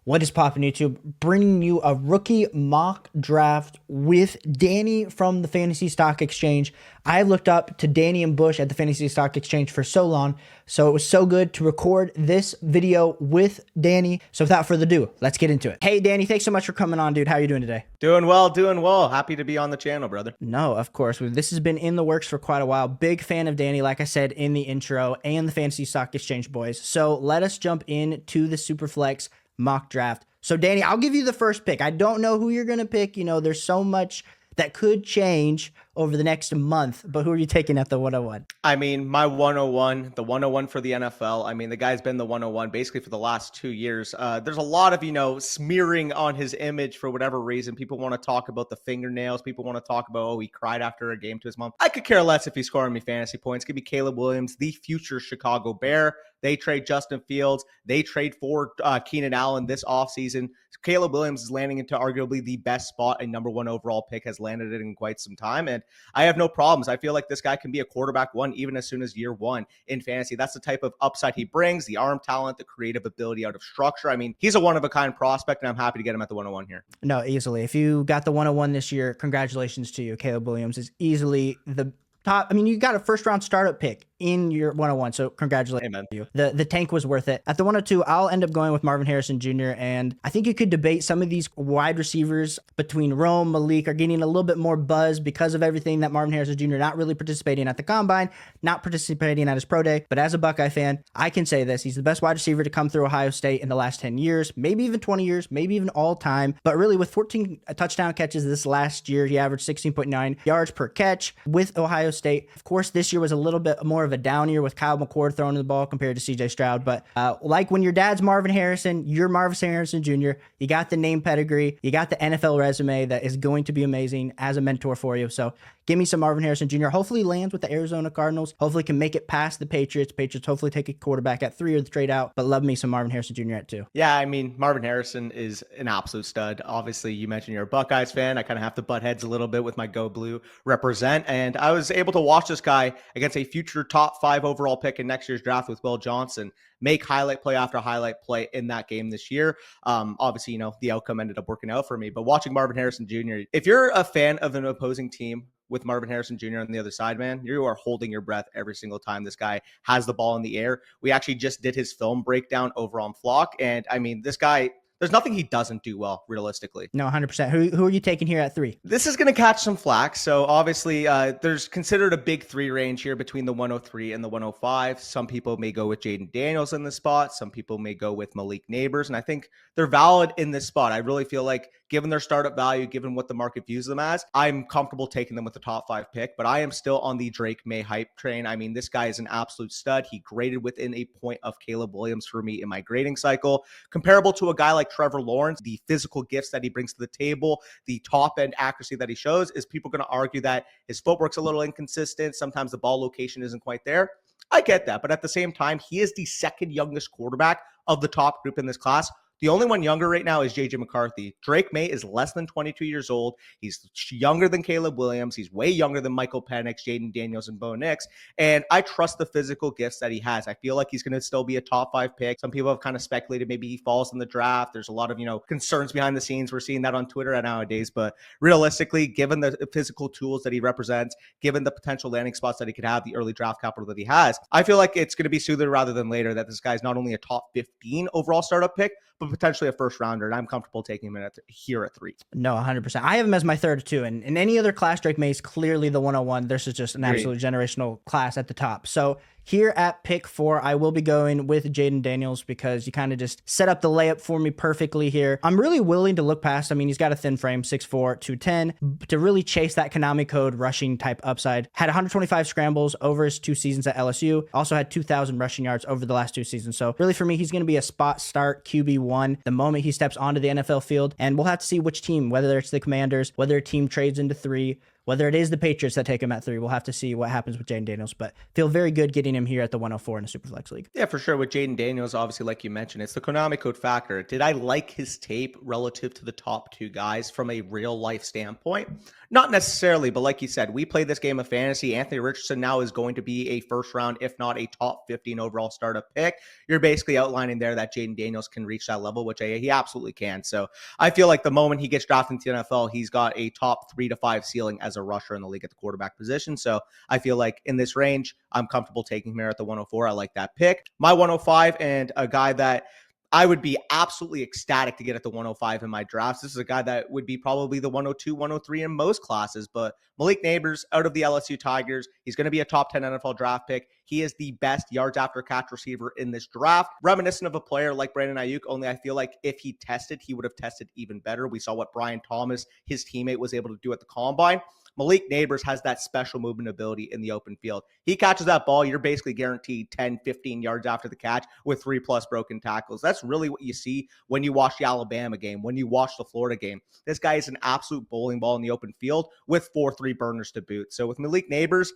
What is poppin' YouTube? Bringing you a rookie mock draft with Danny from the Fantasy Stock Exchange. I looked up to Danny and Bush at the Fantasy Stock Exchange for so long, so it was so good to record this video with Danny. So without further ado, let's get into it. Hey, Danny, thanks so much for coming on, dude. How are you doing today? Doing well, doing well. Happy to be on the channel, brother. No, of course. This has been in the works for quite a while. Big fan of Danny, like I said in the intro, and the Fantasy Stock Exchange boys. So let us jump into the Superflex mock draft. So Danny, I'll give you the first pick. I don't know who you're going to pick. You know, there's so much that could change over the next month, but who are you taking at the 101? I mean, my 101, the 101 for the NFL. I mean, the guy's been the 101 basically for the last 2 years. There's a lot of, smearing on his image for whatever reason. People want to talk about the fingernails. People want to talk about, oh, he cried after a game to his mom. I could care less if he's scoring me fantasy points. Give me Caleb Williams, the future Chicago Bear. They trade Justin Fields. They trade for Keenan Allen this offseason. Caleb Williams is landing into arguably the best spot a number one overall pick has landed in quite some time. And I have no problems. I feel like this guy can be a quarterback one even as soon as year one in fantasy. That's the type of upside he brings, the arm talent, the creative ability out of structure. I mean, he's a one-of-a-kind prospect, and I'm happy to get him at the 101 here. No, easily. If you got the 101 this year, congratulations to you. Caleb Williams is easily the top. I mean, you got a first-round startup pick in your 101, so congratulations to you. The tank was worth it. At the 102, I'll end up going with Marvin Harrison Jr., and I think you could debate some of these wide receivers between Rome, Malik are getting a little bit more buzz because of everything that Marvin Harrison Jr. not really participating at the Combine, not participating at his pro day, but as a Buckeye fan, I can say this. He's the best wide receiver to come through Ohio State in the last 10 years, maybe even 20 years, maybe even all time, but really with 14 touchdown catches this last year, he averaged 16.9 yards per catch with Ohio State. Of course, this year was a little bit more of a down year with Kyle McCord throwing the ball compared to CJ Stroud. But like when your dad's Marvin Harrison, you're Marvin Harrison Jr., you got the name pedigree, you got the NFL resume that is going to be amazing as a mentor for you. So give me some Marvin Harrison Jr. Hopefully lands with the Arizona Cardinals. Hopefully can make it past the Patriots. Patriots hopefully take a quarterback at 3 or the trade out, but love me some Marvin Harrison Jr. at 2. Yeah, I mean, Marvin Harrison is an absolute stud. Obviously, you mentioned you're a Buckeyes fan. I kind of have to butt heads a little bit with my Go Blue represent, and I was able to watch this guy against a future top 5 overall pick in next year's draft with Will Johnson make highlight play after highlight play in that game this year. Obviously, the outcome ended up working out for me, but watching Marvin Harrison Jr., if you're a fan of an opposing team with Marvin Harrison Jr. on the other side, man, you are holding your breath every single time this guy has the ball in the air. We actually just did his film breakdown over on Flock, and I mean, this guy, there's nothing he doesn't do well, realistically. No, 100%. Who are you taking here at 3? This is going to catch some flack. So obviously, there's considered a big 3 range here between the 103 and the 105. Some people may go with Jaden Daniels in this spot. Some people may go with Malik Neighbors. And I think they're valid in this spot. I really feel like given their startup value, given what the market views them as, I'm comfortable taking them with the top 5 pick, but I am still on the Drake May hype train. I mean, this guy is an absolute stud. He graded within a point of Caleb Williams for me in my grading cycle. Comparable to a guy like Trevor Lawrence, the physical gifts that he brings to the table, the top end accuracy that he shows, is people going to argue that his footwork's a little inconsistent. Sometimes the ball location isn't quite there. I get that, but at the same time, he is the second youngest quarterback of the top group in this class. The only one younger right now is J.J. McCarthy. Drake May is less than 22 years old. He's younger than Caleb Williams. He's way younger than Michael Penix, Jaden Daniels, and Bo Nix. And I trust the physical gifts that he has. I feel like he's going to still be a top 5 pick. Some people have kind of speculated maybe he falls in the draft. There's a lot of, concerns behind the scenes. We're seeing that on Twitter nowadays. But realistically, given the physical tools that he represents, given the potential landing spots that he could have, the early draft capital that he has, I feel like it's going to be sooner rather than later that this guy is not only a top 15 overall startup pick, but potentially a first rounder, and I'm comfortable taking him here at 3. No, 100%. I have him as my 3rd too, and in any other class, Drake May is clearly the 101. This is just an absolute generational class at the top. So here at pick 4, I will be going with Jaden Daniels because you kind of just set up the layup for me perfectly here. I'm really willing to look past. I mean, he's got a thin frame, 6'4", 210, to really chase that Konami code rushing type upside. Had 125 scrambles over his 2 seasons at LSU. Also had 2,000 rushing yards over the last 2 seasons. So really for me, he's going to be a spot start QB1 the moment he steps onto the NFL field. And we'll have to see which team, whether it's the Commanders, whether a team trades into 3, whether it is the Patriots that take him at 3, we'll have to see what happens with Jaden Daniels, but feel very good getting him here at the 104 in a Superflex league. Yeah, for sure. With Jaden Daniels, obviously, like you mentioned, it's the Konami code factor. Did I like his tape relative to the top 2 guys from a real life standpoint? Not necessarily, but like you said, we play this game of fantasy. Anthony Richardson now is going to be a first round, if not a top 15 overall startup pick. You're basically outlining there that Jaden Daniels can reach that level, which he absolutely can. So I feel like the moment he gets drafted into the NFL, he's got a top 3 to 5 ceiling as a rusher in the league at the quarterback position. So I feel like in this range, I'm comfortable taking him here at the 104. I like that pick. My 105, and a guy that I would be absolutely ecstatic to get at the 105 in my drafts. This is a guy that would be probably the 102, 103 in most classes, but Malik Neighbors out of the LSU Tigers. He's going to be a top 10 NFL draft pick. He is the best yards after catch receiver in this draft. Reminiscent of a player like Brandon Ayuk, only I feel like if he tested, he would have tested even better. We saw what Brian Thomas, his teammate, was able to do at the combine. Malik Neighbors has that special movement ability in the open field. He catches that ball, you're basically guaranteed 10, 15 yards after the catch with 3+ broken tackles. That's really what you see when you watch the Alabama game, when you watch the Florida game. This guy is an absolute bowling ball in the open field with 4-3 burners to boot. So with Malik Neighbors,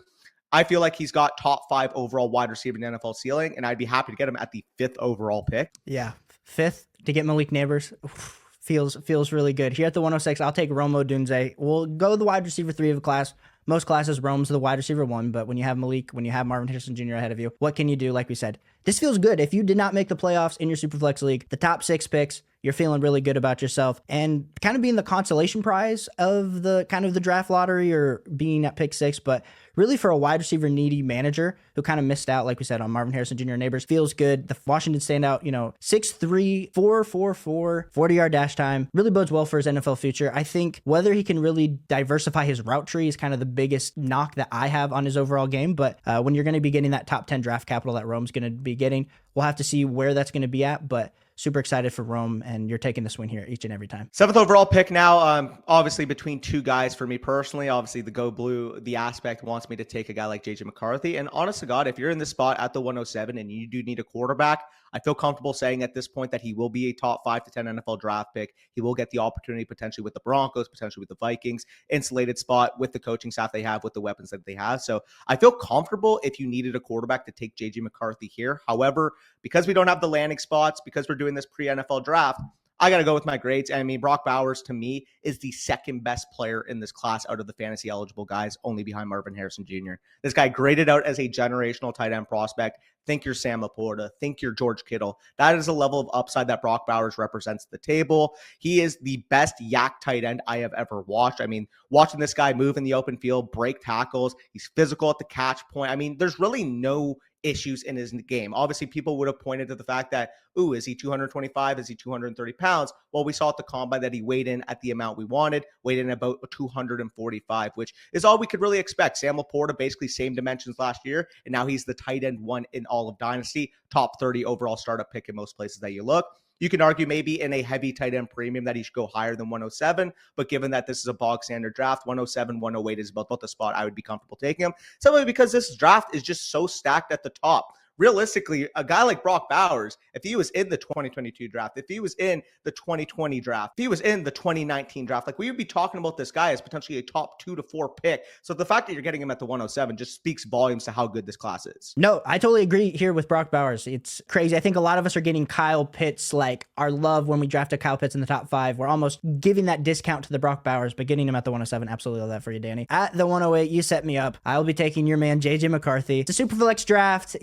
I feel like he's got top 5 overall wide receiver in the NFL ceiling, and I'd be happy to get him at the 5th overall pick. Yeah, 5th to get Malik Neighbors. Feels really good. Here at the 106, I'll take Rome Odunze. We'll go the wide receiver 3 of a class. Most classes, Rome's the wide receiver 1, but when you have Malik, when you have Marvin Harrison Jr. ahead of you, what can you do? Like we said, this feels good. If you did not make the playoffs in your Superflex league, the top 6 picks, you're feeling really good about yourself, and kind of being the consolation prize of the kind of the draft lottery or being at pick 6, but really for a wide receiver needy manager who kind of missed out, like we said, on Marvin Harrison Jr. Neighbors, feels good. The Washington standout, 6'3", 4.44, 40-yard dash time, really bodes well for his NFL future. I think whether he can really diversify his route tree is kind of the biggest knock that I have on his overall game, but when you're going to be getting that top 10 draft capital that Rome's going to be getting, we'll have to see where that's going to be at, but super excited for Rome, and you're taking the swing here each and every time. 7th overall pick now, obviously between 2 guys for me personally. Obviously, the Go Blue, the aspect wants me to take a guy like JJ McCarthy. And honest to God, if you're in this spot at the 107 and you do need a quarterback, I feel comfortable saying at this point that he will be a top 5 to 10 NFL draft pick. He will get the opportunity potentially with the Broncos, potentially with the Vikings, insulated spot with the coaching staff they have, with the weapons that they have. So I feel comfortable if you needed a quarterback to take JJ McCarthy here. However, because we don't have the landing spots, because we're doing this pre-NFL draft, I got to go with my grades. I mean, Brock Bowers, to me, is the second best player in this class out of the fantasy eligible guys, only behind Marvin Harrison Jr. This guy graded out as a generational tight end prospect. Think you're Sam Laporta. Think you're George Kittle. That is a level of upside that Brock Bowers represents at the table. He is the best yak tight end I have ever watched. I mean, watching this guy move in the open field, break tackles, he's physical at the catch point. I mean, there's really no issues in his game. Obviously, people would have pointed to the fact that, is he 225? Is he 230 pounds? Well, we saw at the combine that he weighed in at the amount we wanted, weighed in about 245, which is all we could really expect. Sam Laporta, basically same dimensions last year, and now he's the tight end 1 in all of Dynasty, top 30 overall startup pick in most places that you look. You can argue maybe in a heavy tight end premium that he should go higher than 107, but given that this is a bog standard draft, 107, 108 is about the spot I would be comfortable taking him. Simply because this draft is just so stacked at the top. Realistically, a guy like Brock Bowers, if he was in the 2022 draft, if he was in the 2020 draft, if he was in the 2019 draft, like we would be talking about this guy as potentially a top 2 to 4 pick. So the fact that you're getting him at the 107 just speaks volumes to how good this class is. No, I totally agree here with Brock Bowers. It's crazy. I think a lot of us are getting Kyle Pitts, like our love when we drafted Kyle Pitts in the top 5. We're almost giving that discount to the Brock Bowers, but getting him at the 107, absolutely love that for you, Danny. At the 108, you set me up. I will be taking your man, JJ McCarthy. It's a Superflex draft,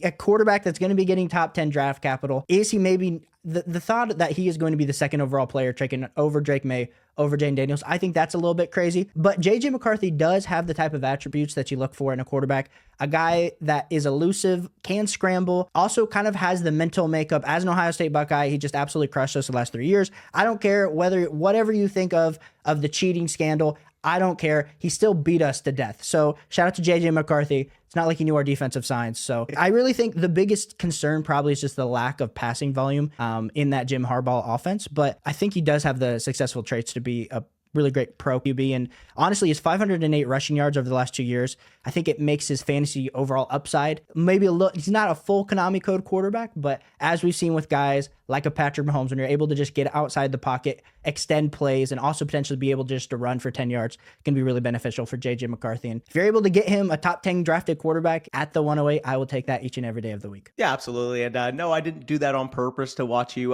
a quarterback that's going to be getting top 10 draft capital. Is he maybe the thought that he is going to be the second overall player taken over Drake May, over Jaden Daniels? I think that's a little bit crazy, but JJ McCarthy does have the type of attributes that you look for in a quarterback. A guy that is elusive, can scramble, also kind of has the mental makeup. As an Ohio State Buckeye, he just absolutely crushed us the last 3 years. I don't care whatever you think of the cheating scandal. I don't care. He still beat us to death. So shout out to JJ McCarthy. It's not like he knew our defensive signs. So I really think the biggest concern probably is just the lack of passing volume in that Jim Harbaugh offense. But I think he does have the successful traits to be a really great pro QB. And honestly, his 508 rushing yards over the last 2 years, I think it makes his fantasy overall upside maybe a little. He's not a full Konami code quarterback, but as we've seen with guys like a Patrick Mahomes, when you're able to just get outside the pocket, extend plays and also potentially be able just to run for 10 yards can be really beneficial for JJ McCarthy. And if you're able to get him a top 10 drafted quarterback at the 108, I will take that each and every day of the week. Yeah, absolutely. And no, I didn't do that on purpose to watch you,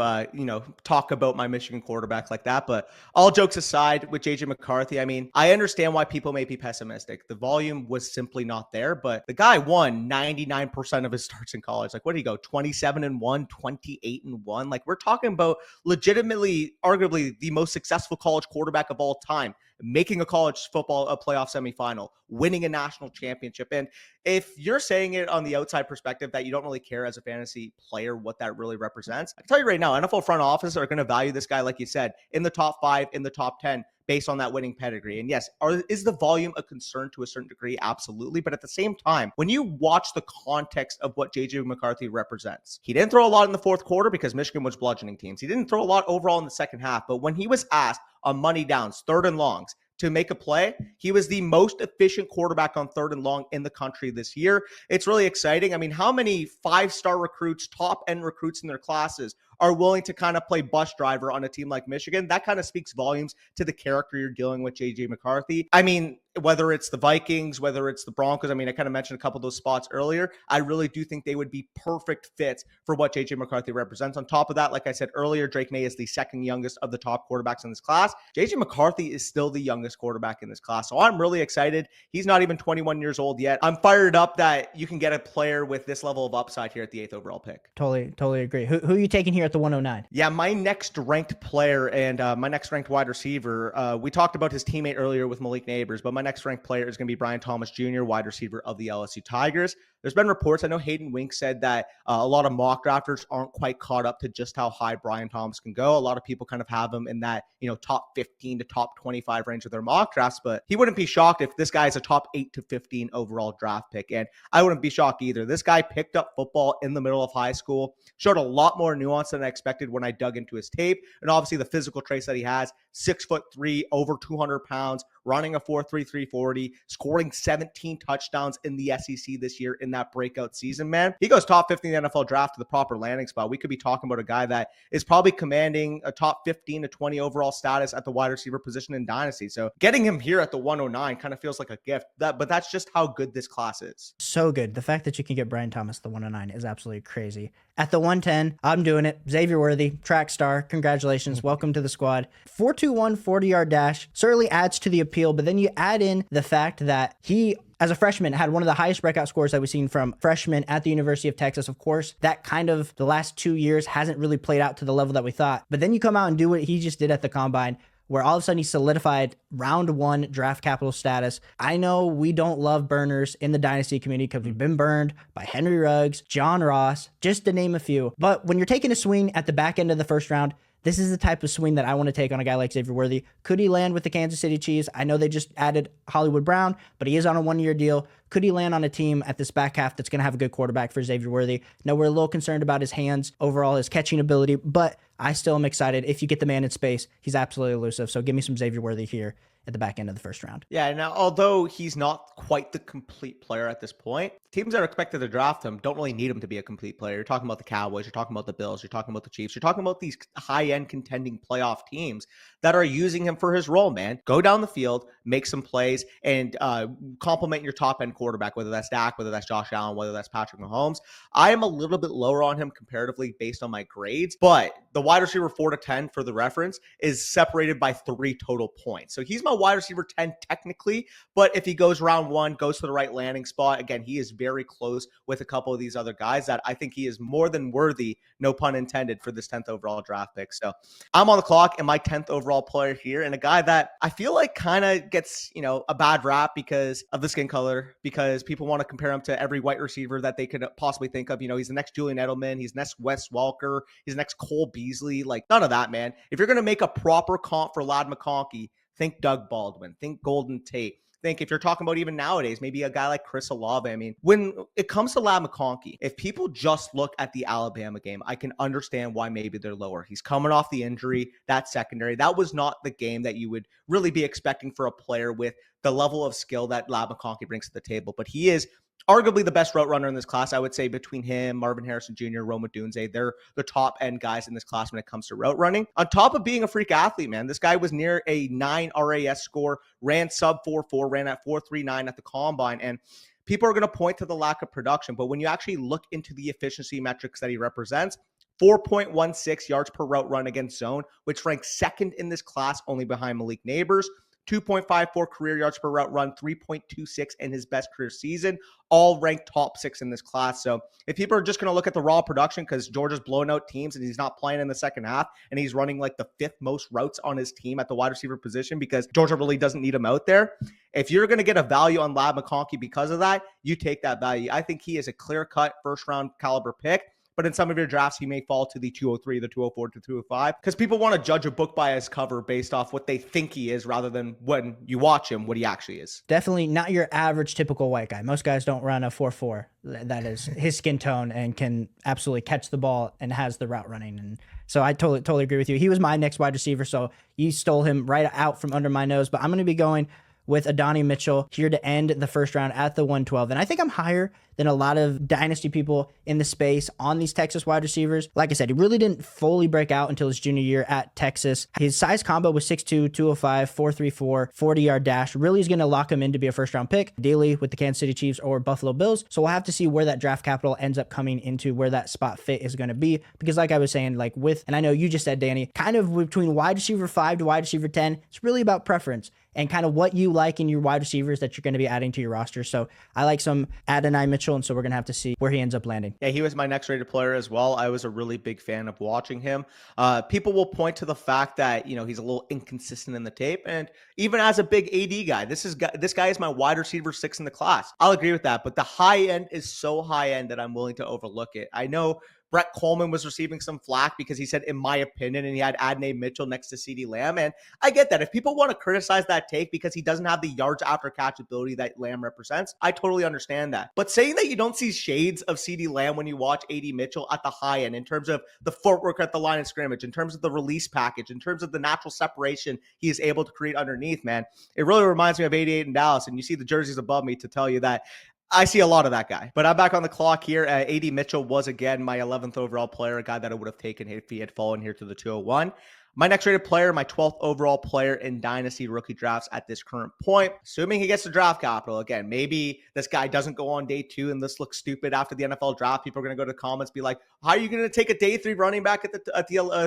talk about my Michigan quarterback like that. But all jokes aside, with JJ McCarthy, I mean, I understand why people may be pessimistic. The volume was simply not there, but the guy won 99% of his starts in college. Like, what did he go? 27-1, 28-1. Like, we're talking about legitimately, arguably the most successful college quarterback of all time, making a college football a playoff semifinal, winning a national championship. And if you're saying it on the outside perspective that you don't really care as a fantasy player what that really represents, I can tell you right now, NFL front office are going to value this guy, like you said, in the top 5, in the top 10, based on that winning pedigree. And yes, is the volume a concern to a certain degree? Absolutely. But at the same time, when you watch the context of what JJ McCarthy represents, he didn't throw a lot in the fourth quarter because Michigan was bludgeoning teams. He didn't throw a lot overall in the second half. But when he was asked on money downs, third and longs, to make a play, he was the most efficient quarterback on third and long in the country this year. It's really exciting. I mean, how many 5-star recruits, top end recruits in their classes are willing to kind of play bus driver on a team like Michigan? That kind of speaks volumes to the character you're dealing with, JJ McCarthy. I mean, whether it's the Vikings, whether it's the Broncos, I mean, I kind of mentioned a couple of those spots earlier. I really do think they would be perfect fits for what JJ McCarthy represents. On top of that, like I said earlier, Drake May is the second youngest of the top quarterbacks in this class. JJ McCarthy is still the youngest quarterback in this class. So I'm really excited. He's not even 21 years old yet. I'm fired up that you can get a player with this level of upside here at the 8th overall pick. Totally agree. Who are you taking here at the 109? Yeah, my next ranked player and my next ranked wide receiver, we talked about his teammate earlier with Malik Neighbors, but my next ranked player is going to be Brian Thomas Jr., wide receiver of the LSU Tigers. There's been reports, I know Hayden Wink said that a lot of mock drafters aren't quite caught up to just how high Brian Thomas can go. A lot of people kind of have him in that, top 15 to top 25 range of their mock drafts, but he wouldn't be shocked if this guy is a top 8 to 15 overall draft pick. And I wouldn't be shocked either. This guy picked up football in the middle of high school, showed a lot more nuance than I expected when I dug into his tape. And obviously the physical traits that he has, 6'3", over 200 pounds, running a 4.33 40, scoring 17 touchdowns in the SEC this year in that breakout season, man. He goes top 15 in the NFL draft to the proper landing spot. We could be talking about a guy that is probably commanding a top 15 to 20 overall status at the wide receiver position in Dynasty. So getting him here at the 109 kind of feels like a gift. But that's just how good this class is. So good. The fact that you can get Brian Thomas at the 109 is absolutely crazy. At the 110, I'm doing it. Xavier Worthy, track star. Congratulations. Welcome to the squad. 4.21 40-yard dash certainly adds to the appeal, but then you add in the fact that he, as a freshman, had one of the highest breakout scores that we've seen from freshmen at the University of Texas. Of course, that kind of the last 2 years hasn't really played out to the level that we thought. But then you come out and do what he just did at the combine, where all of a sudden he solidified round 1 draft capital status. I know we don't love burners in the Dynasty community because we've been burned by Henry Ruggs, John Ross, just to name a few. But when you're taking a swing at the back end of the first round, this is the type of swing that I want to take on a guy like Xavier Worthy. Could he land with the Kansas City Chiefs? I know they just added Hollywood Brown, but he is on a 1-year deal. Could he land on a team at this back half that's going to have a good quarterback for Xavier Worthy? No, we're a little concerned about his hands, overall his catching ability, but I still am excited. If you get the man in space, he's absolutely elusive. So give me some Xavier Worthy here at the back end of the first round. Yeah, now although he's not quite the complete player at this point, teams that are expected to draft him don't really need him to be a complete player. You're talking about the Cowboys, you're talking about the Bills, you're talking about the Chiefs, you're talking about these high-end contending playoff teams that are using him for his role, man. Go down the field, make some plays, and complement your top-end quarterback, whether that's Dak, whether that's Josh Allen, whether that's Patrick Mahomes. I am a little bit lower on him comparatively based on my grades, but the wide receiver 4 to 10 for the reference is separated by 3 total points. So he's my wide receiver 10 technically, but if he goes round 1, goes to the right landing spot, again, he is very close with a couple of these other guys that I think he is more than worthy, no pun intended, for this 10th overall draft pick. So I'm on the clock and my 10th overall player here, and a guy that I feel like kind of gets, a bad rap because of the skin color, because people want to compare him to every white receiver that they could possibly think of. He's the next Julian Edelman, he's next Wes Welker, he's the next Cole Beasley. Like, none of that, man. If you're going to make a proper comp for Ladd McConkey, think Doug Baldwin, think Golden Tate. Think if you're talking about even nowadays, maybe a guy like Chris Olave. I mean, when it comes to Ladd McConkey, if people just look at the Alabama game, I can understand why maybe they're lower. He's coming off the injury, that secondary. That was not the game that you would really be expecting for a player with the level of skill that Ladd McConkey brings to the table. But he is arguably the best route runner in this class. I would say between him, Marvin Harrison Jr., Rome Odunze, they're the top end guys in this class when it comes to route running. On top of being a freak athlete, man, this guy was near a 9 RAS score, ran sub 4.4, ran at 4.39 at the combine. And people are going to point to the lack of production, but when you actually look into the efficiency metrics that he represents, 4.16 yards per route run against zone, which ranks second in this class, only behind Malik Neighbors. 2.54 career yards per route run, 3.26 in his best career season, all ranked top 6 in this class. So if people are just going to look at the raw production because Georgia's blowing out teams and he's not playing in the second half and he's running like the 5th most routes on his team at the wide receiver position because Georgia really doesn't need him out there. If you're going to get a value on Lab McConkey because of that, you take that value. I think he is a clear-cut first-round caliber pick. But in some of your drafts, he may fall to the 203, the 204 to 205 because people want to judge a book by his cover based off what they think he is rather than when you watch him, what he actually is. Definitely not your average typical white guy. Most guys don't run a 4.4. That is his skin tone and can absolutely catch the ball and has the route running. And so I totally agree with you. He was my next wide receiver, so you stole him right out from under my nose. But I'm going to be going with Adonai Mitchell here to end the first round at the 112. And I think I'm higher than a lot of Dynasty people in the space on these Texas wide receivers. Like I said, he really didn't fully break out until his junior year at Texas. His size combo was 6'2", 205, 4.34, 40-yard dash. Really is going to lock him in to be a first-round pick, ideally with the Kansas City Chiefs or Buffalo Bills. So we'll have to see where that draft capital ends up coming into, where that spot fit is going to be. Because like I was saying, like with, and I know you just said, Danny, kind of between wide receiver 5 to wide receiver 10, it's really about preference and kind of what you like in your wide receivers that you're going to be adding to your roster. So I like some Adonai Mitchell, and so we're going to have to see where he ends up landing. Yeah, he was my next rated player as well. I was a really big fan of watching him. People will point to the fact that, he's a little inconsistent in the tape. And even as a big AD guy, this guy is my wide receiver 6 in the class. I'll agree with that. But the high end is so high end that I'm willing to overlook it. I know Brett Coleman was receiving some flack because he said, in my opinion, and he had Adonai Mitchell next to CeeDee Lamb. And I get that. If people want to criticize that take because he doesn't have the yards after catch ability that Lamb represents, I totally understand that. But saying that you don't see shades of CeeDee Lamb when you watch AD Mitchell at the high end, in terms of the footwork at the line of scrimmage, in terms of the release package, in terms of the natural separation he is able to create underneath, man, it really reminds me of 88 in Dallas. And you see the jerseys above me to tell you that I see a lot of that guy. But I'm back on the clock here. AD Mitchell was, again, my 11th overall player, a guy that I would have taken if he had fallen here to the 201. My next rated player, my 12th overall player in Dynasty rookie drafts at this current point, assuming he gets the draft capital. Again, maybe this guy doesn't go on day 2 and this looks stupid after the NFL draft. People are going to go to the comments, be like, how are you going to take a day 3 running back at the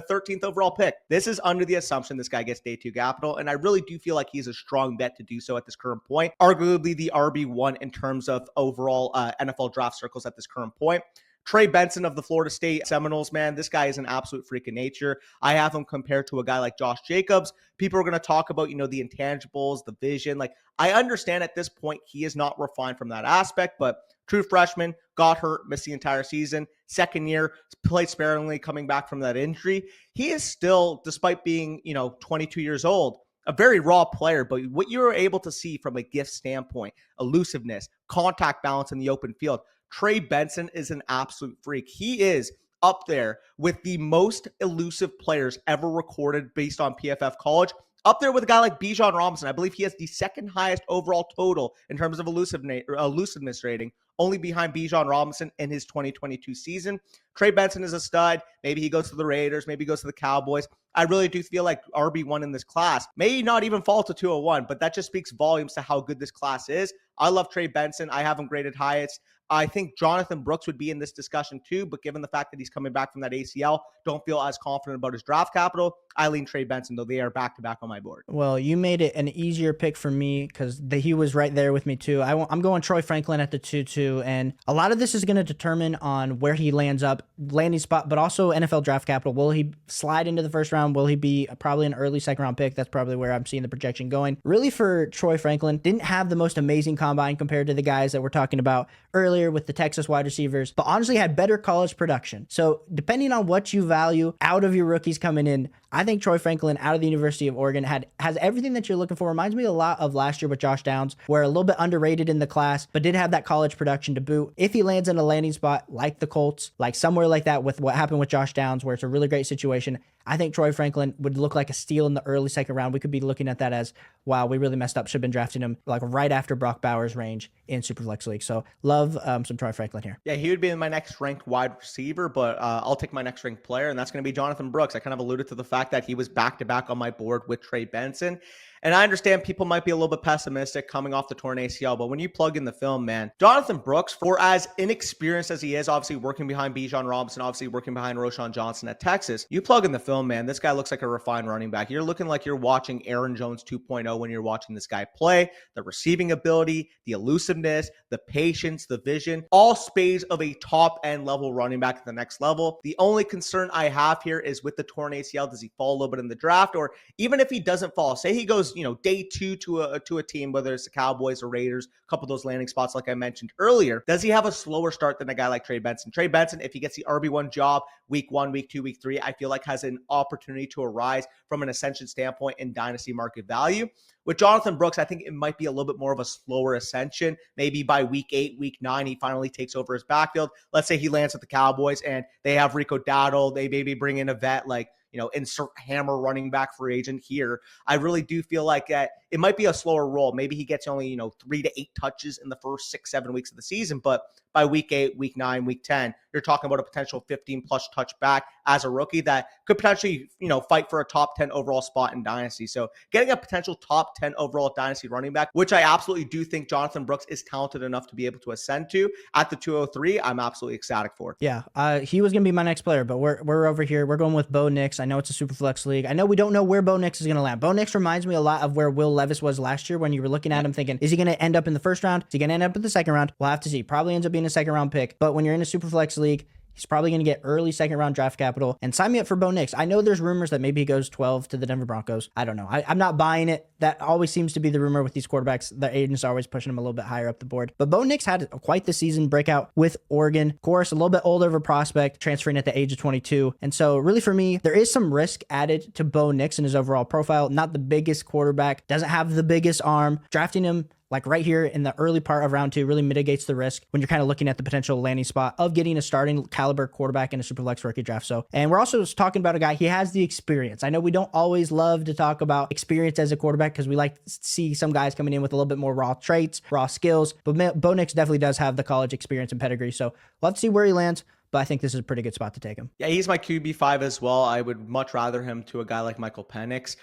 13th overall pick? This is under the assumption this guy gets day 2 capital, and I really do feel like he's a strong bet to do so at this current point. Arguably the RB1 in terms of overall NFL draft circles at this current point. Trey Benson of the Florida State Seminoles, man, this guy is an absolute freak of nature. I have him compared to a guy like Josh Jacobs. People are going to talk about, the intangibles, the vision. Like, I understand at this point he is not refined from that aspect, but true freshman, got hurt, missed the entire season. Second year, played sparingly coming back from that injury. He is still, despite being, 22 years old, a very raw player, but what you're able to see from a gift standpoint, elusiveness, contact balance in the open field, Trey Benson is an absolute freak. He is up there with the most elusive players ever recorded based on PFF College. Up there with a guy like Bijan Robinson. I believe he has the second highest overall total in terms of elusiveness rating, only behind Bijan Robinson in his 2022 season. Trey Benson is a stud. Maybe he goes to the Raiders. Maybe he goes to the Cowboys. I really do feel like RB1 in this class may not even fall to 201, but that just speaks volumes to how good this class is. I love Trey Benson. I have him graded highest. I think Jonathan Brooks would be in this discussion too, but given the fact that he's coming back from that ACL, don't feel as confident about his draft capital. I lean Trey Benson, though they are back-to-back on my board. Well, you made it an easier pick for me because he was right there with me too. I'm going Troy Franklin at the 2-2, and a lot of this is going to determine on where he lands up, landing spot, but also NFL draft capital. Will he slide into the first round? Will he be probably an early second-round pick? That's probably where I'm seeing the projection going. Really, for Troy Franklin, didn't have the most amazing combine compared to the guys that we're talking about earlier with the Texas wide receivers, but honestly had better college production. So depending on what you value out of your rookies coming in, I think Troy Franklin out of the University of Oregon has everything that you're looking for. Reminds me a lot of last year with Josh Downs, where a little bit underrated in the class, but did have that college production to boot. If he lands in a landing spot like the Colts, like somewhere like that with what happened with Josh Downs, where it's a really great situation, I think Troy Franklin would look like a steal in the early second round. We could be looking at that as, wow, we really messed up. Should have been drafting him like right after Brock Bowers' range in Superflex League. So love some Troy Franklin here. Yeah, he would be in my next ranked wide receiver, but I'll take my next ranked player, and that's going to be Jonathan Brooks. I kind of alluded to the fact that he was back-to-back on my board with Trey Benson. And I understand people might be a little bit pessimistic coming off the torn ACL, but when you plug in the film, man, Jonathan Brooks, for as inexperienced as he is, obviously working behind Bijan Robinson, obviously working behind Roschon Johnson at Texas, you plug in the film, man, this guy looks like a refined running back. You're looking like you're watching Aaron Jones 2.0 when you're watching this guy play. The receiving ability, the elusiveness, the patience, the vision, all spades of a top-end level running back at the next level. The only concern I have here is with the torn ACL, does he fall a little bit in the draft? Or even if he doesn't fall, say he goes, day two to a team, whether it's the Cowboys or Raiders, a couple of those landing spots like I mentioned earlier, does he have a slower start than a guy like Trey Benson? Trey Benson, if he gets the RB1 job week 1, week 2, week 3, I feel like has an opportunity to arise from an ascension standpoint in dynasty market value. With Jonathan Brooks, I think it might be a little bit more of a slower ascension. Maybe by week 8, week 9, he finally takes over his backfield. Let's say he lands with the Cowboys and they have Rico Dowdle. They maybe bring in a vet like, insert hammer running back free agent here. I really do feel like that it might be a slower roll. Maybe he gets only, 3 to 8 touches in the first 6, 7 weeks of the season. But by week 8, week 9, week 10, you're talking about a potential 15 plus touch back as a rookie that could potentially, fight for a top 10 overall spot in Dynasty. So getting a potential top 10 overall Dynasty running back, which I absolutely do think Jonathan Brooks is talented enough to be able to ascend to at the 203, I'm absolutely ecstatic for. Yeah, he was going to be my next player, but we're over here. We're going with Bo Nix. I know it's a super flex league. I know we don't know where Bo Nix is going to land. Bo Nix reminds me a lot of where Will Levis was last year when you were looking at him thinking, is he going to end up in the first round? Is he going to end up in the second round? We'll have to see. Probably ends up being a second round pick, but when you're in a super flex league, he's probably going to get early second round draft capital. And sign me up for Bo Nix. I know there's rumors that maybe he goes 12 to the Denver Broncos. I don't know. I'm not buying it. That always seems to be the rumor with these quarterbacks. The agents are always pushing him a little bit higher up the board. But Bo Nix had quite the season breakout with Oregon. Of course, a little bit older of a prospect, transferring at the age of 22. And so really for me, there is some risk added to Bo Nix in his overall profile. Not the biggest quarterback, doesn't have the biggest arm. Drafting him like right here in the early part of round 2 really mitigates the risk when you're kind of looking at the potential landing spot of getting a starting caliber quarterback in a Superflex rookie draft. So, and we're also just talking about a guy, he has the experience. I know we don't always love to talk about experience as a quarterback because we like to see some guys coming in with a little bit more raw traits, raw skills, but Bo Nix definitely does have the college experience and pedigree. So we'll have to see where he lands. But I think this is a pretty good spot to take him. Yeah, he's my QB5 as well. I would much rather him to a guy like Michael Penix.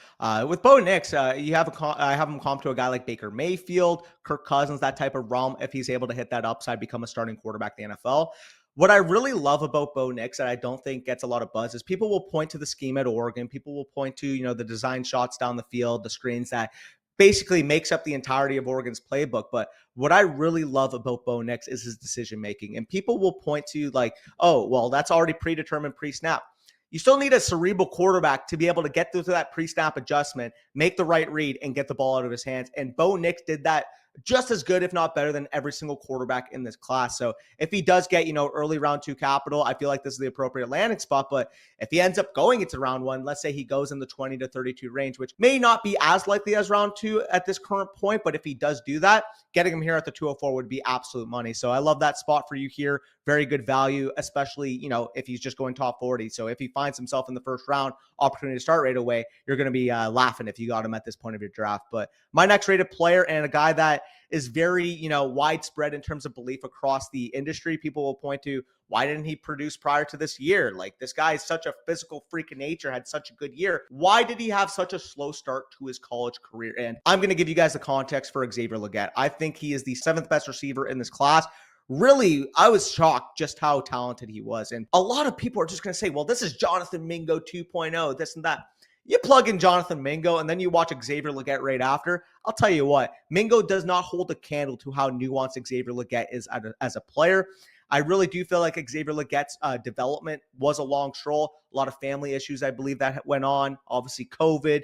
With Bo Nix, I have him comp to a guy like Baker Mayfield, Kirk Cousins, that type of realm. If he's able to hit that upside, become a starting quarterback in the NFL. What I really love about Bo Nix that I don't think gets a lot of buzz is people will point to the scheme at Oregon. People will point to, the design shots down the field, the screens that basically makes up the entirety of Oregon's playbook. But what I really love about Bo Nix is his decision making. And people will point to like, oh, well, that's already predetermined pre-snap. You still need a cerebral quarterback to be able to get through to that pre-snap adjustment, make the right read, and get the ball out of his hands. And Bo Nix did that just as good, if not better, than every single quarterback in this class. So if he does get, early round 2 capital, I feel like this is the appropriate landing spot. But if he ends up going into round 1, let's say he goes in the 20 to 32 range, which may not be as likely as round 2 at this current point. But if he does do that, getting him here at the 204 would be absolute money. So I love that spot for you here. Very good value, especially, if he's just going top 40. So if he finds himself in the first round, opportunity to start right away, you're going to be laughing if you got him at this point of your draft. But my next rated player and a guy that is very, widespread in terms of belief across the industry. People will point to, why didn't he produce prior to this year? Like, this guy is such a physical freak of nature, had such a good year. Why did he have such a slow start to his college career? And I'm going to give you guys the context for Xavier Legette. I think he is the 7th best receiver in this class. Really, I was shocked just how talented he was. And a lot of people are just going to say, well, this is Jonathan Mingo 2.0, this and that. You plug in Jonathan Mingo and then you watch Xavier Legette right after. I'll tell you what, Mingo does not hold a candle to how nuanced Xavier Legette is as a player. I really do feel like Xavier Legette's development was a long stroll. A lot of family issues, I believe, that went on. Obviously, COVID.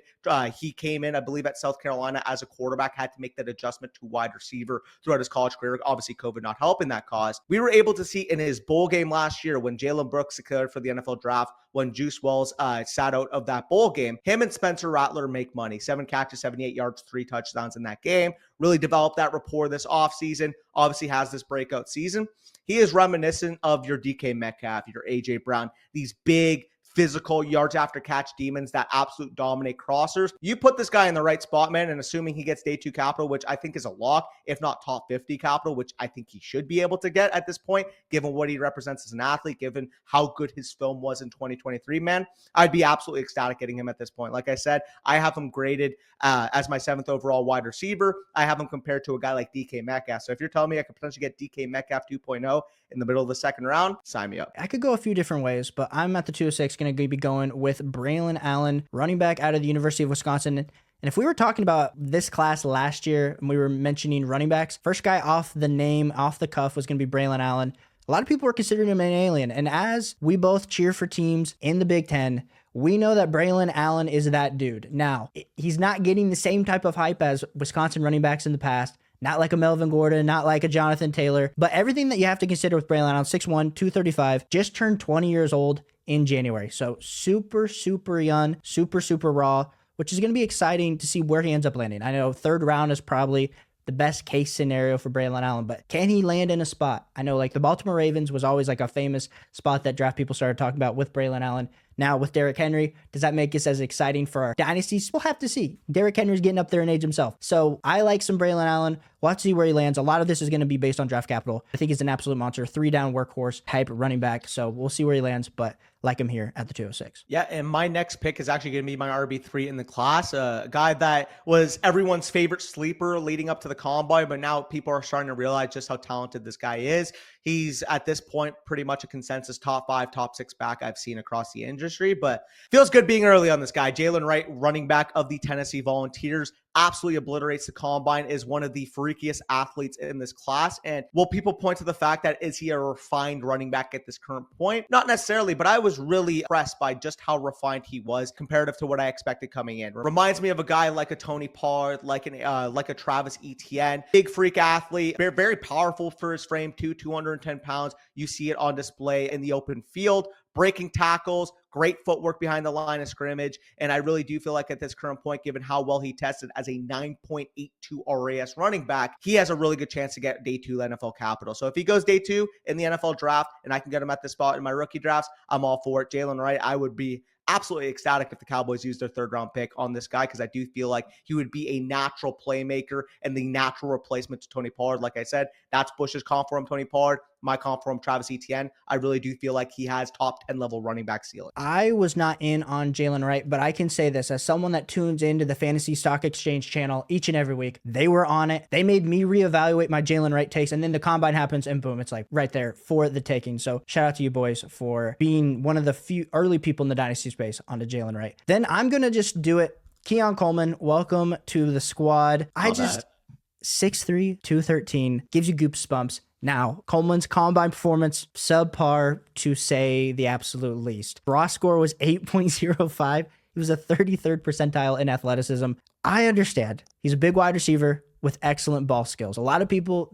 He came in, I believe, at South Carolina as a quarterback, had to make that adjustment to wide receiver throughout his college career. Obviously, COVID not helping that cause. We were able to see in his bowl game last year when Jalen Brooks declared for the NFL draft, when Juice Wells sat out of that bowl game, him and Spencer Rattler make money. 7 catches, 78 yards, 3 touchdowns in that game. Really developed that rapport this offseason. Obviously has this breakout season. He is reminiscent of your DK Metcalf, your AJ Brown, these big, physical yards after catch demons that absolute dominate crossers. You put this guy in the right spot, man, and assuming he gets day 2 capital, which I think is a lock, if not top 50 capital, which I think he should be able to get at this point, given what he represents as an athlete, given how good his film was in 2023, man, I'd be absolutely ecstatic getting him at this point. Like I said, I have him graded as my 7th overall wide receiver. I have him compared to a guy like DK Metcalf. So if you're telling me I could potentially get DK Metcalf 2.0 in the middle of the second round, sign me up. I could go a few different ways, but I'm at the 206 going to be going with Braylon Allen, running back out of the University of Wisconsin. And if we were talking about this class last year and we were mentioning running backs, first guy off the cuff was going to be Braylon Allen. A lot of people were considering him an alien. And as we both cheer for teams in the Big Ten, we know that Braylon Allen is that dude. Now, he's not getting the same type of hype as Wisconsin running backs in the past. Not like a Melvin Gordon, not like a Jonathan Taylor, but everything that you have to consider with Braylon Allen, 6'1", 235, just turned 20 years old in January. So super, super young, super, super raw, which is going to be exciting to see where he ends up landing. I know 3rd round is probably the best case scenario for Braylon Allen, but can he land in a spot? I know like the Baltimore Ravens was always like a famous spot that draft people started talking about with Braylon Allen. Now with Derrick Henry, does that make us as exciting for our dynasties? We'll have to see. Derrick Henry's getting up there in age himself. So I like some Braylon Allen. We'll have to see where he lands. A lot of this is going to be based on draft capital. I think he's an absolute monster, 3-down workhorse type running back. So we'll see where he lands, but like him here at the 206. Yeah, and my next pick is actually going to be my RB3 in the class, a guy that was everyone's favorite sleeper leading up to the combine, but now people are starting to realize just how talented this guy is. He's at this point pretty much a consensus top 5, top 6 back I've seen across the industry, but feels good being early on this guy. Jalen Wright, running back of the Tennessee Volunteers, absolutely obliterates the combine, is one of the freakiest athletes in this class. And will people point to the fact that is he a refined running back at this current point? Not necessarily, but I was really impressed by just how refined he was comparative to what I expected coming in. Reminds me of a guy like a Tony Pollard, like a Travis Etienne. Big freak athlete, very, very powerful for his frame too, 210 pounds. You see it on display in the open field. Breaking tackles, great footwork behind the line of scrimmage. And I really do feel like at this current point, given how well he tested as a 9.82 RAS running back, he has a really good chance to get day 2 NFL capital. So if he goes day 2 in the NFL draft and I can get him at this spot in my rookie drafts, I'm all for it. Jalen Wright, I would be absolutely ecstatic if the Cowboys used their 3rd round pick on this guy, because I do feel like he would be a natural playmaker and the natural replacement to Tony Pollard. Like I said, that's Bush's comp for him, Tony Pollard. My comp for him, Travis Etienne. I really do feel like he has top 10 level running back ceiling. I was not in on Jalen Wright, but I can say this as someone that tunes into the Fantasy Stock Exchange channel each and every week. They were on it. They made me reevaluate my Jalen Wright takes, and then the combine happens and boom, it's like right there for the taking. So shout out to you boys for being one of the few early people in the dynasty space onto Jalen Wright. Then I'm going to just do it. Keon Coleman, welcome to the squad. 6'3", 213 gives you goosebumps. Now, Coleman's combine performance, subpar to say the absolute least. Raw score was 8.05. He was a 33rd percentile in athleticism. I understand. He's a big wide receiver with excellent ball skills. A lot of people,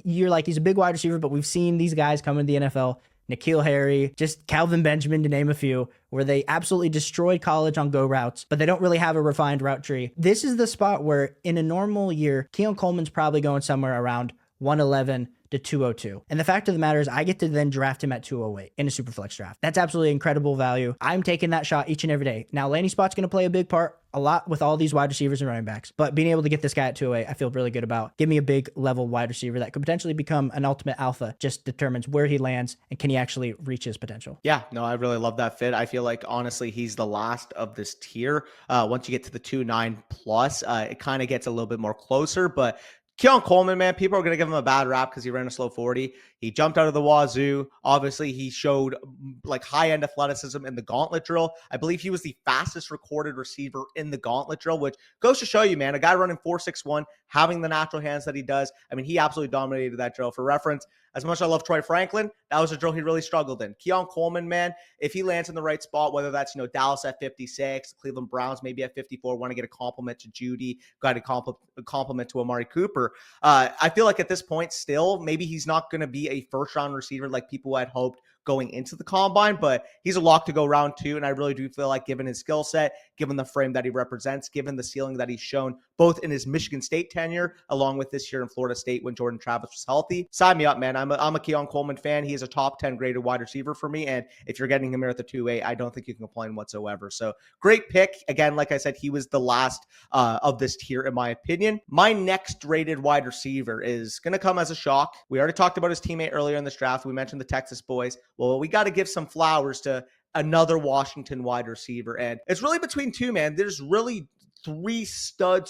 you're like, he's a big wide receiver, but we've seen these guys come into the NFL, N'Keal Harry, just Calvin Benjamin to name a few, where they absolutely destroyed college on go routes, but they don't really have a refined route tree. This is the spot where in a normal year, Keon Coleman's probably going somewhere around 111 to 202. And the fact of the matter is I get to then draft him at 208 in a Superflex draft. That's absolutely incredible value. I'm taking that shot each and every day. Now, landing spot's going to play a big part a lot with all these wide receivers and running backs, but being able to get this guy at 208, I feel really good about. Give me a big level wide receiver that could potentially become an ultimate alpha, just determines where he lands and can he actually reach his potential. Yeah, no, I really love that fit. I feel like honestly, he's the last of this tier. Once you get to the 2.9 plus, it kind of gets a little bit more closer, but Keon Coleman, man, people are going to give him a bad rap because he ran a slow 40. He jumped out of the wazoo. Obviously, he showed like high-end athleticism in the gauntlet drill. I believe he was the fastest recorded receiver in the gauntlet drill, which goes to show you, man, a guy running 4.61, having the natural hands that he does. I mean, he absolutely dominated that drill. For reference, as much as I love Troy Franklin, that was a drill he really struggled in. Keon Coleman, man, if he lands in the right spot, whether that's, Dallas at 56, Cleveland Browns maybe at 54, want to get a compliment to Judy, got a compliment to Amari Cooper. I feel like at this point still, maybe he's not going to be a first-round receiver like people had hoped going into the combine, but he's a lock to go round 2, and I really do feel like given his skill set, given the frame that he represents, given the ceiling that he's shown both in his Michigan State tenure, along with this year in Florida State when Jordan Travis was healthy. Sign me up, man. I'm a Keon Coleman fan. He is a top 10 graded wide receiver for me. And if you're getting him here at the 2-8, I don't think you can complain whatsoever. So great pick. Again, like I said, he was the last of this tier, in my opinion. My next rated wide receiver is going to come as a shock. We already talked about his teammate earlier in this draft. We mentioned the Texas boys. Well, we got to give some flowers to another Washington wide receiver. And it's really between two, man. There's really three stud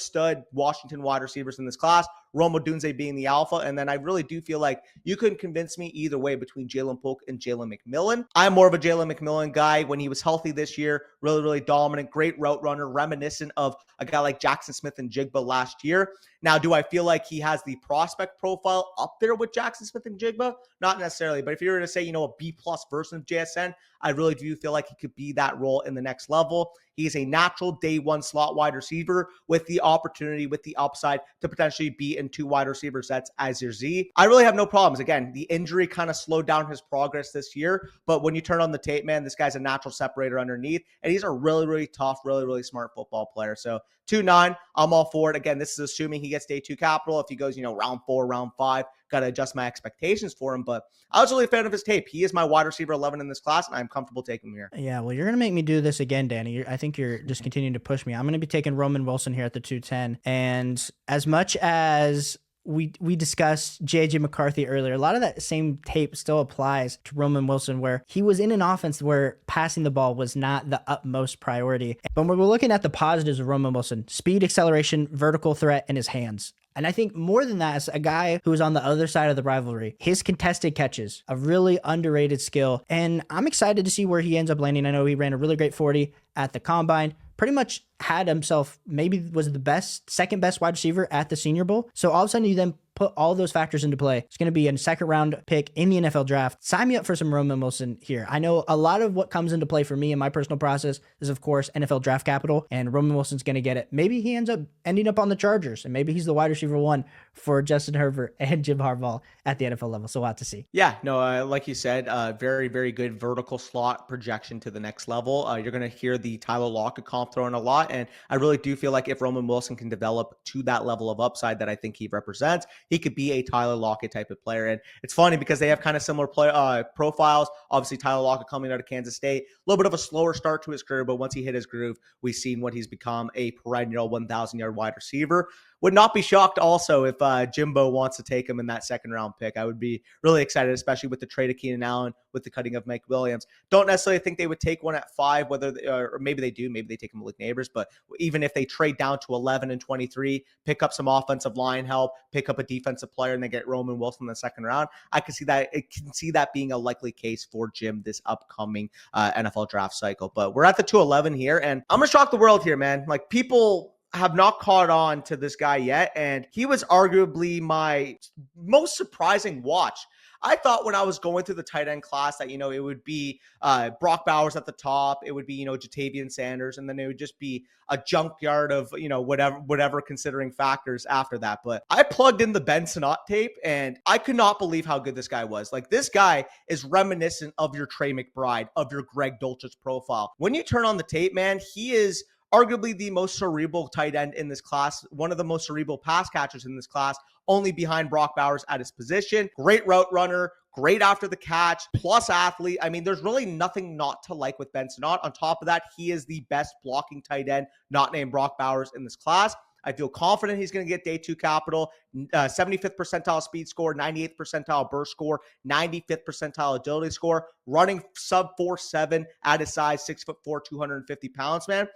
Washington wide receivers in this class. Rome Odunze being the alpha. And then I really do feel like you couldn't convince me either way between Jalen Polk and Jalen McMillan. I'm more of a Jalen McMillan guy. When he was healthy this year, really dominant, great route runner, reminiscent of a guy like Jackson Smith and Jigba last year. Now, do I feel like he has the prospect profile up there with Jackson Smith and Jigba? Not necessarily, but if you were to say, a B+ version of JSN, I really do feel like he could be that role in the next level. He's a natural day one slot wide receiver with the opportunity, with the upside to potentially be in two wide receiver sets as your Z. I really have no problems. Again, the injury kind of slowed down his progress this year, but when you turn on the tape, man, this guy's a natural separator underneath, and he's a really tough, really smart football player. So 2-9, I'm all for it. Again, this is assuming he gets day 2 capital. If he goes, round 4, round 5, got to adjust my expectations for him. But I was really a fan of his tape. He is my wide receiver 11 in this class, and I'm comfortable taking him here. Yeah, well, you're going to make me do this again, Danny. I think you're just continuing to push me. I'm going to be taking Roman Wilson here at the 210. And as much as we discussed JJ McCarthy earlier, a lot of that same tape still applies to Roman Wilson, where he was in an offense where passing the ball was not the utmost priority. But when we're looking at the positives of Roman Wilson, speed, acceleration, vertical threat, and his hands. And I think more than that, as a guy who is on the other side of the rivalry, his contested catches, a really underrated skill. And I'm excited to see where he ends up landing. I know he ran a really great 40 at the combine, pretty much had himself, maybe was the second best wide receiver at the Senior Bowl. So all of a sudden you then put all those factors into play. It's going to be a second round pick in the NFL draft. Sign me up for some Roman Wilson here. I know a lot of what comes into play for me in my personal process is, of course, NFL draft capital, and Roman Wilson's going to get it. Maybe he ends up ending up on the Chargers, and maybe he's the wide receiver 1 for Justin Herbert and Jim Harbaugh at the NFL level. So we'll have to see. Yeah, no, like you said, very good vertical slot projection to the next level. You're going to hear the Tyler Lockett comp thrown a lot, and I really do feel like if Roman Wilson can develop to that level of upside that I think he represents, he could be a Tyler Lockett type of player. And it's funny because they have kind of similar profiles. Obviously, Tyler Lockett coming out of Kansas State, a little bit of a slower start to his career, but once he hit his groove, we've seen what he's become, a perennial 1,000-yard wide receiver. Would not be shocked also if Jimbo wants to take him in that second round pick. I would be really excited, especially with the trade of Keenan Allen, with the cutting of Mike Williams. Don't necessarily think they would take one at 5, or maybe they do. Maybe they take him Malik Neighbors. But even if they trade down to 11 and 23, pick up some offensive line help, pick up a defensive player, and they get Roman Wilson in the second round, I can see that being a likely case for Jim this upcoming NFL draft cycle. But we're at the 211 here, and I'm gonna shock the world here, man. Like, people have not caught on to this guy yet, and he was arguably my most surprising watch. I thought when I was going through the tight end class that, it would be Brock Bowers at the top, it would be, Jatavian Sanders, and then it would just be a junkyard of, whatever considering factors after that. But I plugged in the Ben Sinnott tape, and I could not believe how good this guy was. Like, this guy is reminiscent of your Trey McBride, of your Greg Dulcich profile. When you turn on the tape, man, he is arguably the most cerebral tight end in this class, one of the most cerebral pass catchers in this class, only behind Brock Bowers at his position. Great route runner, great after the catch, plus athlete. I mean, there's really nothing not to like with Ben Sinnott. On top of that, he is the best blocking tight end, not named Brock Bowers, in this class. I feel confident he's going to get day 2 capital, 75th percentile speed score, 98th percentile burst score, 95th percentile agility score, running sub 4.7 at his size, 6'4", 250 pounds, man.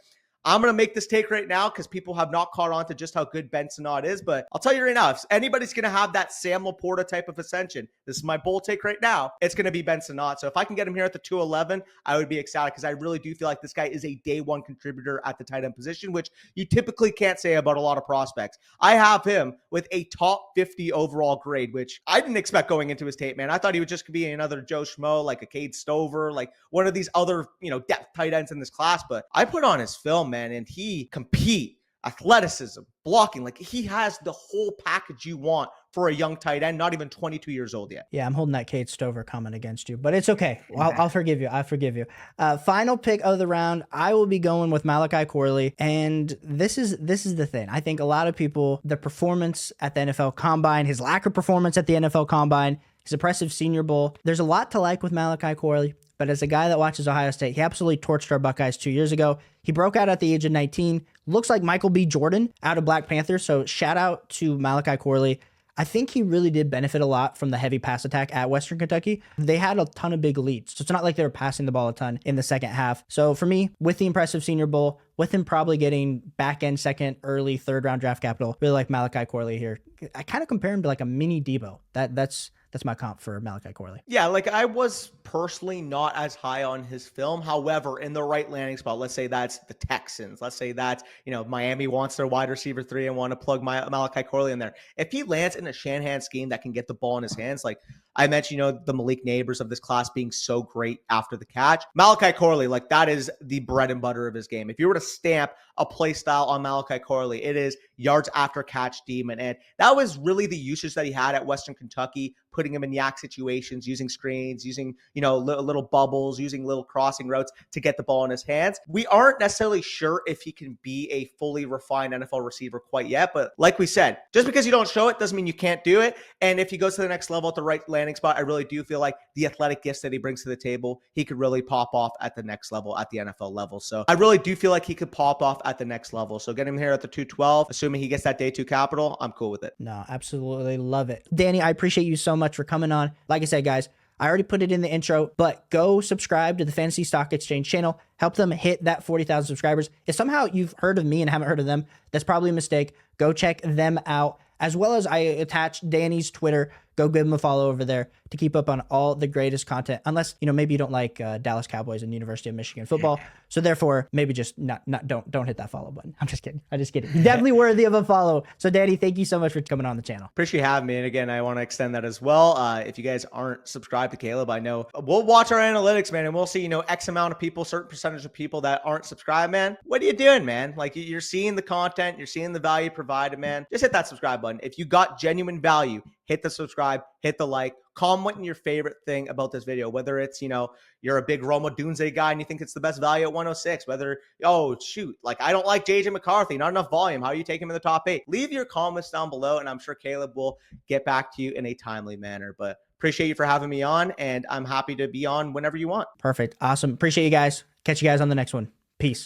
I'm going to make this take right now because people have not caught on to just how good Ben Sinnott is. But I'll tell you right now, if anybody's going to have that Sam Laporta type of ascension, this is my bold take right now, it's going to be Ben Sinnott. So if I can get him here at the 211, I would be ecstatic because I really do feel like this guy is a day 1 contributor at the tight end position, which you typically can't say about a lot of prospects. I have him with a top 50 overall grade, which I didn't expect going into his tape, man. I thought he would just be another Joe Schmo, like a Cade Stover, like one of these other, depth tight ends in this class. But I put on his film, man, and he compete athleticism, blocking. Like, he has the whole package you want for a young tight end, not even 22 years old yet. Yeah, I'm holding that Kate Stover comment against you, but it's okay. I'll forgive you. I forgive you. Final pick of the round, I will be going with Malachi Corley, and this is the thing. I think a lot of people, the performance at the NFL Combine, his lack of performance at the NFL Combine, his impressive Senior Bowl. There's a lot to like with Malachi Corley, but as a guy that watches Ohio State, he absolutely torched our Buckeyes 2 years ago. He broke out at the age of 19. Looks like Michael B. Jordan out of Black Panther. So shout out to Malachi Corley. I think he really did benefit a lot from the heavy pass attack at Western Kentucky. They had a ton of big leads, so it's not like they were passing the ball a ton in the second half. So for me, with the impressive Senior Bowl, with him probably getting back end second, early third round draft capital, really like Malachi Corley here. I kind of compare him to like a mini Debo. That's my comp for Malachi Corley. Yeah, like, I was personally not as high on his film. However, in the right landing spot, let's say that's the Texans. Let's say that's, Miami wants their wide receiver 3 and want to plug Malachi Corley in there. If he lands in a Shanahan scheme that can get the ball in his hands, like I mentioned, the Malik Neighbors of this class being so great after the catch. Malachi Corley, like, that is the bread and butter of his game. If you were to stamp a play style on Malachi Corley, it is yards after catch demon. And that was really the usage that he had at Western Kentucky, putting him in yak situations, using screens, using, little bubbles, using little crossing routes to get the ball in his hands. We aren't necessarily sure if he can be a fully refined NFL receiver quite yet, but like we said, just because you don't show it doesn't mean you can't do it. And if he goes to the next level at the right landing spot, I really do feel like the athletic gifts that he brings to the table, he could really pop off at the next level, at the NFL level. So I really do feel like he could pop off at the next level. So get him here at the 212, assuming he gets that day 2 capital, I'm cool with it. No, absolutely love it. Danny, I appreciate you so much for coming on. Like I said, guys, I already put it in the intro, but go subscribe to the Fantasy Stock Exchange channel. Help them hit that 40,000 subscribers. If somehow you've heard of me and haven't heard of them, that's probably a mistake. Go check them out. As well as I attached Danny's Twitter. Go give him a follow over there to keep up on all the greatest content. Unless, maybe you don't like Dallas Cowboys and University of Michigan football. So therefore, maybe just don't hit that follow button. I'm just kidding. You're definitely worthy of a follow. So Danny, thank you so much for coming on the channel. Appreciate having me. And again, I want to extend that as well. If you guys aren't subscribed to Caleb, I know we'll watch our analytics, man, and we'll see, X amount of people, certain percentage of people that aren't subscribed, man. What are you doing, man? Like, you're seeing the content, you're seeing the value provided, man. Just hit that subscribe button. If you got genuine value, hit the subscribe, hit the like, comment your favorite thing about this video, whether it's, you're a big Roma Dunze guy and you think it's the best value at 106, whether, like, I don't like JJ McCarthy, not enough volume. How are you taking him in the top 8? Leave your comments down below, and I'm sure Caleb will get back to you in a timely manner. But appreciate you for having me on, and I'm happy to be on whenever you want. Perfect. Awesome. Appreciate you guys. Catch you guys on the next one. Peace.